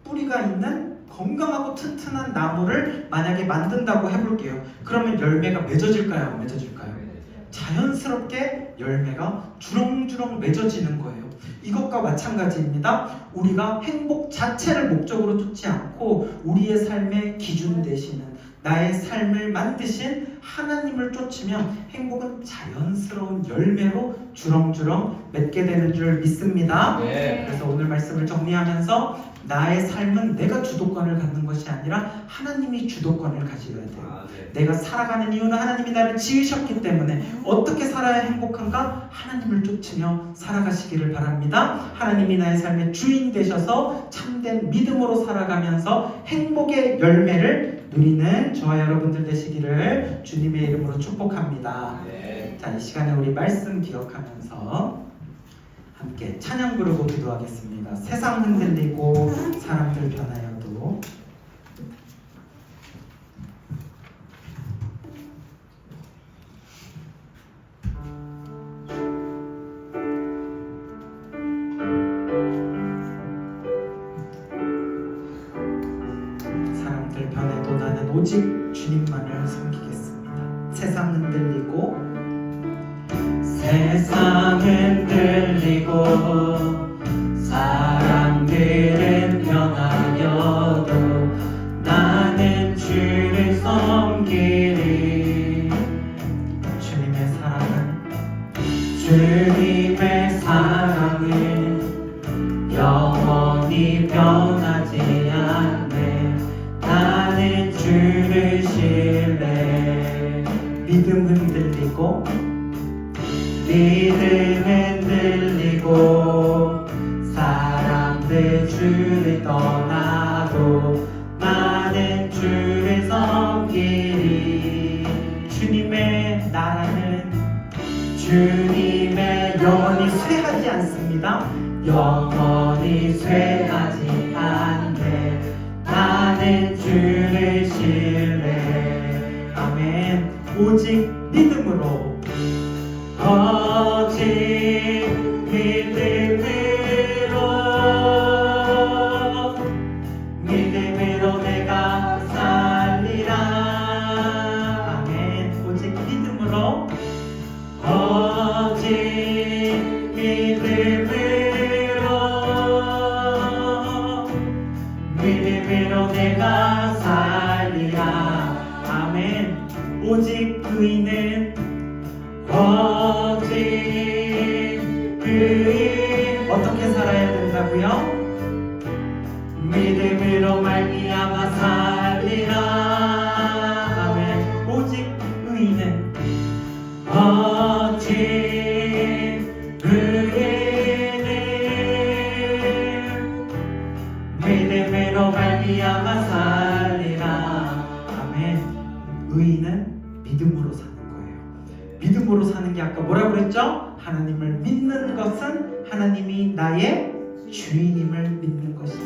뿌리가 있는 건강하고 튼튼한 나무를 만약에 만든다고 해볼게요. 그러면 열매가 맺어질까요? 안 맺어질까요? 자연스럽게 열매가 주렁주렁 맺어지는 거예요. 이것과 마찬가지입니다. 우리가 행복 자체를 목적으로 두지 않고 우리의 삶의 기준 되시는 나의 삶을 만드신 하나님을 쫓으면 행복은 자연스러운 열매로 주렁주렁 맺게 되는 줄 믿습니다.
네.
그래서 오늘 말씀을 정리하면서 나의 삶은 내가 주도권을 갖는 것이 아니라 하나님이 주도권을 가져야 돼요. 내가 살아가는 이유는 하나님이 나를 지으셨기 때문에 어떻게 살아야 행복한가? 하나님을 쫓으며 살아가시기를 바랍니다. 하나님이 나의 삶의 주인 되셔서 참된 믿음으로 살아가면서 행복의 열매를 누리는 저와 여러분들 되시기를 주님의 이름으로 축복합니다. 자, 이 시간에 우리 말씀 기억하면서 함께 찬양 부르고 기도하겠습니다. 세상 흔들리고 사람들 변하여도 사람들 변해도 나는 오직 주님만을 섬기겠습니다. 세상 흔들리고 사람들은 변하여도 나는 주를 섬기리. 주님의 사랑은 영원히 변하지 않네. 나는 주를 신뢰. 믿음 흔들리고 사람들 주를 떠나도 나는 주를 섬기리. 주님의 나라는 주님의 영원히 쇠하지 않습니다. 영원히 쇠하지 않네. 나는 주를 신뢰. 아멘. 오직 믿음으로 믿음으로 내가 살리라. 아멘. 오직 믿음으로 믿음으로 내가 살리라. 아멘. 오직 의인은 어떻게 살아야 된다고요? 믿음으로 말미암아 살리라. 아멘. 오직 의인은 믿음으로 말미암아 살리라. 아멘. 의인은 믿음으로 사는 거예요. 믿음으로 사는 게 아까 뭐라고 그랬죠? 하나님을 믿는 것은 하나님이 나의 주인임을 믿는 것이다.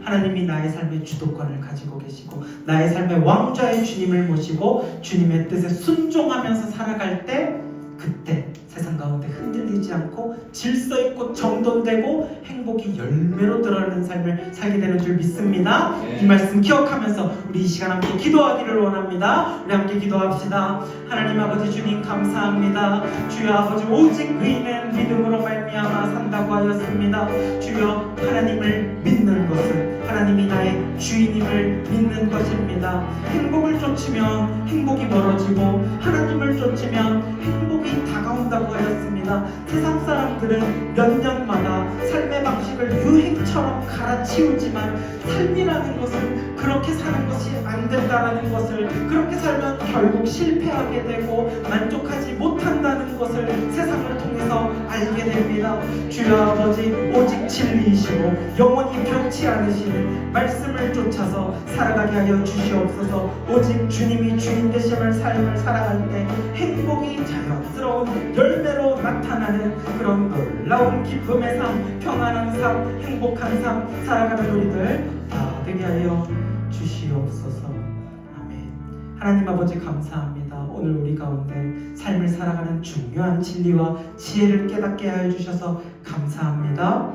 하나님이 나의 삶의 주도권을 가지고 계시고 나의 삶의 왕좌의 주님을 모시고 주님의 뜻에 순종하면서 살아갈 때 그때 세상 가운데 흔들리지 않고 질서 있고 정돈되고 행복이 열매로 드러나는 삶을 살게 되는 줄 믿습니다. 이 말씀 기억하면서 우리 이 시간 함께 기도하기를 원합니다. 우리 함께 기도합시다. 하나님 아버지 주님 감사합니다. 주여 아버지 오직 의인은 믿음으로 말미암아 산다고 하였습니다. 주여 하나님을 믿는 것은 하나님이 나의 주인임을 믿는 것입니다. 행복을 쫓으면 행복이 멀어지고 하나님을 쫓으면 행복이 다가온다고 하였습니다. 세상 사람들은 몇 년마다 삶의 방식을 유행처럼 갈아치우지만 삶이라는 것은 그렇게 사는 것이 안 된다는 것을, 그렇게 살면 결국 실패하게 되고 만족하지 못한다는 것을 세상을 통해서 알게 됩니다. 주여 아버지 오직 진리이시고 영원히 변치 않으시는 말씀을 쫓아서 살아가게 하여 주시옵소서. 오직 주님이 주인 되심을 삶을 살아갈 때 행복이 자연스러운 열매로 나타나는 그런 놀라운 기쁨의 삶, 평안한 삶, 행복한 삶 살아가는 우리들 다 되게 하여 주시옵소서. 아멘. 하나님 아버지 감사합니다. 오늘 우리 가운데 삶을 살아가는 중요한 진리와 지혜를 깨닫게 하여 주셔서 감사합니다.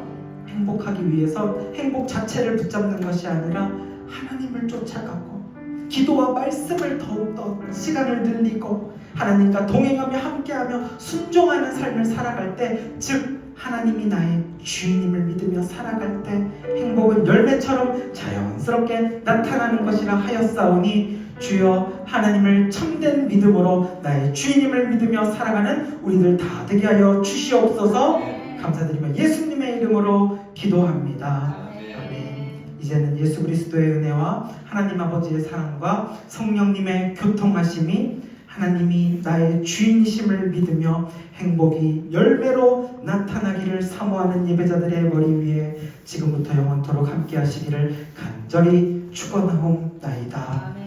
행복하기 위해서 행복 자체를 붙잡는 것이 아니라 하나님을 쫓아가고 기도와 말씀을 더욱더 시간을 늘리고 하나님과 동행하며 함께하며 순종하는 삶을 살아갈 때, 즉 하나님이 나의 주인임을 믿으며 살아갈 때 행복은 열매처럼 자연스럽게 나타나는 것이라 하였사오니 주여 하나님을 참된 믿음으로 나의 주인임을 믿으며 살아가는 우리들 다 되게 하여 주시옵소서. 감사드리며 예수님의 이름으로 기도합니다. 아멘. 이제는 예수 그리스도의 은혜와 하나님 아버지의 사랑과 성령님의 교통하심이 하나님이 나의 주인이심을 믿으며 행복이 열매로 나타나기를 사모하는 예배자들의 머리 위에 지금부터 영원토록 함께 하시기를 간절히 축원하옵나이다.